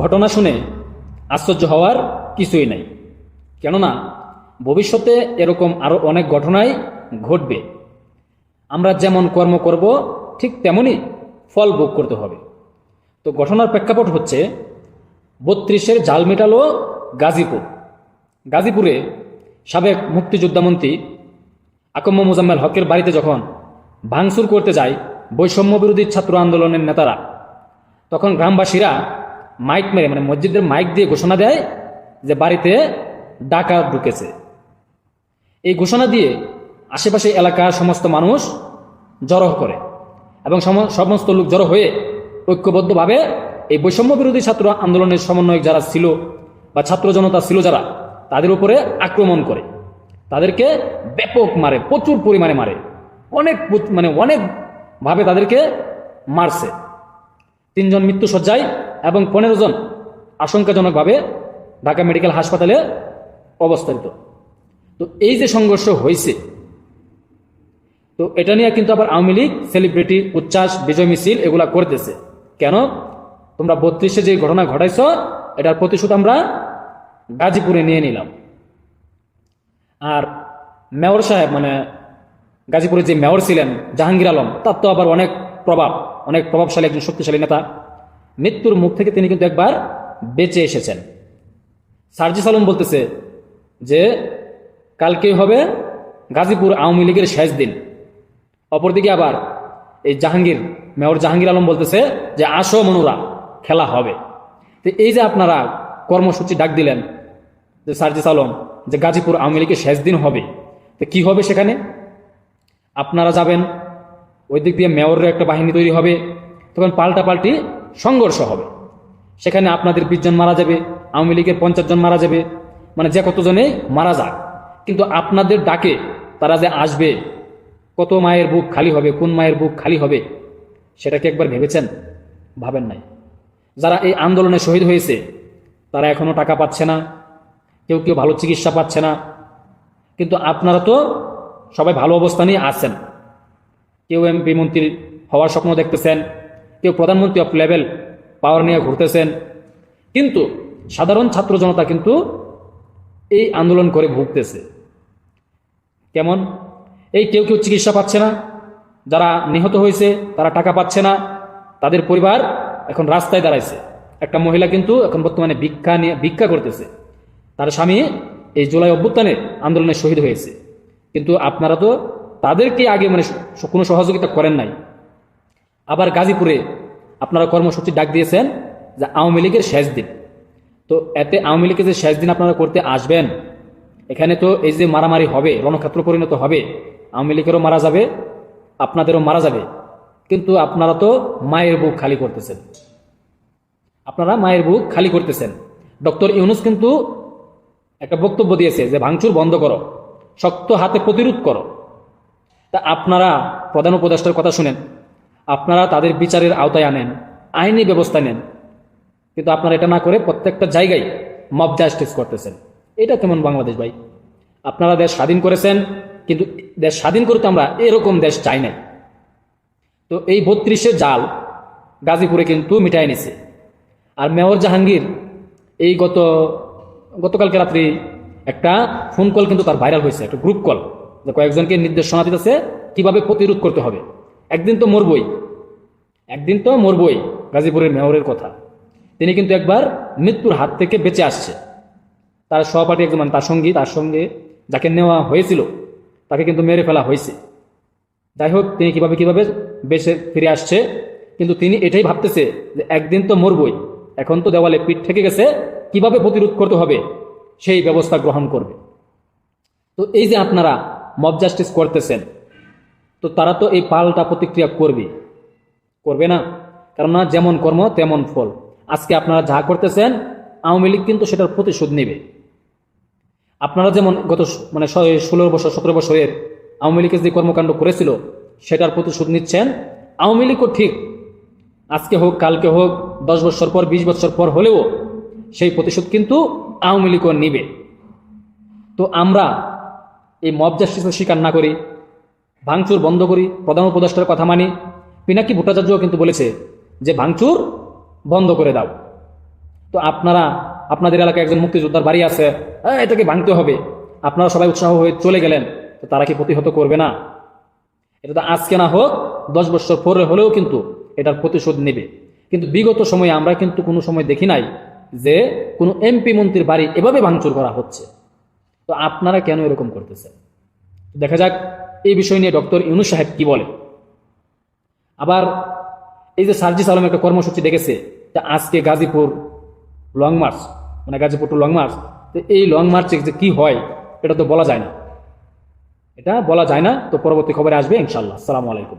ঘটনা শুনে আশ্চর্য হওয়ার কিছুই নাই, কেননা ভবিষ্যতে এরকম আরও অনেক ঘটনাই ঘটবে। আমরা যেমন কর্ম করব ঠিক তেমনই ফল ভোগ করতে হবে। তো ঘটনার প্রেক্ষাপট হচ্ছে ৩২-এর জাল মেটালো গাজীপুর। গাজীপুরে সাবেক মুক্তিযোদ্ধামন্ত্রী আকম্ম মোজাম্মেল হকের বাড়িতে যখন ভাঙচুর করতে যায় বৈষম্য বিরোধী ছাত্র আন্দোলনের নেতারা, তখন গ্রামবাসীরা মাইক মেরে, মানে মসজিদের মাইক দিয়ে ঘোষণা দেয় যে বাড়িতে ডাকাত ঢুকেছে। এই ঘোষণা দিয়ে আশেপাশে এলাকার সমস্ত মানুষ জড়ো করে এবং সমস্ত লোক জড়ো হয়ে ঐক্যবদ্ধভাবে এই বৈষম্য বিরোধী ছাত্র আন্দোলনের সমন্বয়ক যারা ছিল বা ছাত্র জনতা ছিল যারা, তাদের উপরে আক্রমণ করে, তাদেরকে ব্যাপক মারে, প্রচুর পরিমাণে মারে, অনেকভাবে তাদেরকে মারছে। ৩ জন মৃত্যুশয্যায় এবং ১৫ জন আশঙ্কাজনকভাবে ঢাকা মেডিকেল হাসপাতালে অবস্থাপিত। তো এই যে সংঘর্ষ হয়েছে, তো এটা নিয়ে কিন্তু আবার আওয়ামী লীগ সেলিব্রিটি উচ্ছ্বাস, বিজয় মিছিল এগুলা করতেছে। কেন? তোমরা ৩২-এ যে ঘটনা ঘটাইছ এটার প্রতিশোধ আমরা গাজীপুরে নিয়ে নিলাম। আর মেয়র সাহেব, মানে গাজীপুরে যে মেয়র ছিলেন জাহাঙ্গীর আলম, তার তো আবার অনেক প্রভাবশালী একজন শক্তিশালী নেতা। মৃত্যুর মুখ থেকে তিনি কিন্তু একবার বেঁচে এসেছেন। সার্জিস আলম বলতেছে যে কালকে হবে গাজীপুর আওয়ামী লীগের শেষ দিন। অপরদিকে আবার এই মেয়র জাহাঙ্গীর আলম বলতেছে যে আসো মনুরা, খেলা হবে। তো এই যে আপনারা কর্মসূচি ডাক দিলেন যে সার্জিস আলম, যে গাজীপুর আওয়ামী লীগের শেষ দিন হবে, তো কি হবে সেখানে? আপনারা যাবেন, ওই দিক দিয়ে মেয়রের একটা বাহিনী তৈরি হবে, তখন পাল্টাপাল্টি সংঘর্ষ হবে। সেখানে আপনাদের 20 জন মারা যাবে, আওয়ামী লীগের 50 জন মারা যাবে, মানে যে কতজনে মারা যাক, কিন্তু আপনাদের ডাকে তারা যে আসবে, কত মায়ের বুক খালি হবে, কোন মায়ের বুক খালি হবে, সেটা কি একবার ভেবেছেন? ভাবেন নাই। যারা এই আন্দোলনে শহীদ হয়েছে তারা এখনো টাকা পাচ্ছে না, কেউ কেউ ভালো চিকিৎসা পাচ্ছে না, কিন্তু আপনারা তো সবাই ভালো অবস্থানেই আছেন। কেউ এমপি মন্ত্রী হওয়ার স্বপ্ন দেখতেছেন, কেউ প্রধানমন্ত্রী অফ লেভেল পাওয়ার নিয়ে ঘুরতেছেন, কিন্তু সাধারণ ছাত্র জনতা কিন্তু এই আন্দোলন করে ভুগতেছে। কেমন? এই কেউ কেউ চিকিৎসা পাচ্ছে না, যারা নিহত হয়েছে তারা টাকা পাচ্ছে না, তাদের পরিবার এখন রাস্তায় দাঁড়াইছে। একটা মহিলা কিন্তু এখন বর্তমানে ভিক্ষা করতেছে, তার স্বামী এই জুলাই অভ্যুত্থানে আন্দোলনে শহীদ হয়েছে, কিন্তু আপনারা তো তাদেরকে আগে কোনো সহযোগিতা করেন নাই। আবার গাজীপুরে আপনারা কর্মসূচি ডাক দিয়েছেন যে আওয়ামী লীগের শেষ দিন। তো এতে আওয়ামী লীগের যে শেষ দিন আপনারা করতে আসবেন, এখানে তো এই যে মারামারি হবে, রণক্ষেত্র পরিণত হবে, আওয়ামী লীগেরও মারা যাবে, আপনাদেরও মারা যাবে, কিন্তু আপনারা তো মায়ের বুক খালি করতেছেন। ডক্টর ইউনূস কিন্তু একটা বক্তব্য দিয়েছে যে ভাঙচুর বন্ধ করো, শক্ত হাতে প্রতিরোধ করো। তা আপনারা প্রধান উপদেষ্টার কথা শুনেন, আপনারা তাদের বিচারের আওতায় আনেন, আইনি ব্যবস্থা নেন, কিন্তু আপনারা এটা না করে প্রত্যেকটা জায়গায় মব জাস্টিস করতেছেন। এটা কেমন বাংলাদেশ ভাই? আপনারা দেশ স্বাধীন করেছেন, কিন্তু দেশ স্বাধীন করতে আমরা এরকম দেশ চাই নাই। তো এই ৩২-এর জাল গাজীপুরে কিন্তু মিটাই নিছে। আর মেয়র জাহাঙ্গীর এই গতকালকে রাত্রি একটা ফোন কল কিন্তু তার ভাইরাল হয়েছে, একটা গ্রুপ কল, যে কয়েকজনকে নির্দেশনা দিতেছে কিভাবে প্রতিরোধ করতে হবে। একদিন তো মরবই গাজীপুরের মেয়রের কথা। তিনি কিন্তু একবার মৃত্যুর হাত থেকে বেঁচে আসছে। তার সহপাঠী একজন, মানে তার সঙ্গে যাকে নেওয়া হয়েছিল তাকে কিন্তু মেরে ফেলা হয়েছে। যাই হোক, তিনি কিভাবে বেঁচে ফিরে আসছে, কিন্তু তিনি এটাই ভাবতেছে যে একদিন তো মরবই, এখন তো দেওয়ালে পিঠ থেকে গেছে, কিভাবে প্রতিরোধ করতে হবে সেই ব্যবস্থা গ্রহণ করবে। তো এই যে আপনারা মব জাস্টিস করতেছেন, তো তারা তো এই পাল্টা প্রতিক্রিয়া করবে না, কেননা যেমন কর্ম তেমন ফল। আজকে আপনারা যা করতেছেন, আওয়ামী লীগ কিন্তু সেটার প্রতিশোধ নেবে। আপনারা যেমন গত 16 বছর 17 বছরের আওয়ামী লীগের যে কর্মকাণ্ড করেছিল সেটার প্রতিশোধ নিচ্ছেন। আওয়ামী লীগও ঠিক আজকে হোক, কালকে হোক, 10 বছর পর, 20 বছর পর হলেও সেই প্রতিশোধ কিন্তু আওয়ামী লীগও নিবে। তো আমরা এই মব জাস্টিসের শিকার না করি, ভাঙচুর বন্ধ করি, প্রধান উপদেষ্টার কথা মানি। পিনাকি ভট্টাচার্যও কিন্তু বলেছে যে ভাঙচুর বন্ধ করে দাও। তো আপনারা, আপনাদের এলাকায় একজন মুক্তিযোদ্ধার বাড়ি আছে, এটাকে ভাঙতে হবে, আপনারা সবাই উৎসাহ হয়ে চলে গেলেন, তো তারা কি প্রতিহত করবে না? এটা তো আজকে না হোক 10 বছর পরে হলেও কিন্তু এটার প্রতিশোধ নেবে। কিন্তু বিগত সময়ে আমরা কিন্তু কোনো সময় দেখি নাই যে কোনো এমপি মন্ত্রীর বাড়ি এভাবে ভাঙচুর করা হচ্ছে। তো আপনারা কেন এরকম করতেছেন? দেখা যাক এই বিষয় নিয়ে ডক্টর ইউনূস সাহেব কি বলে। আবার এই যে সার্জিস আলম একটা কর্মসূচি দেখেছে যে আজকে গাজীপুর লং মার্চ, মানে গাজীপুর টু লং মার্চ, তো এই লং মার্চে যে কি হয় এটা তো বলা যায় না, এটা বলা যায় না। তো পরবর্তী খবরে আসবে ইনশাল্লাহ। আসসালামু আলাইকুম।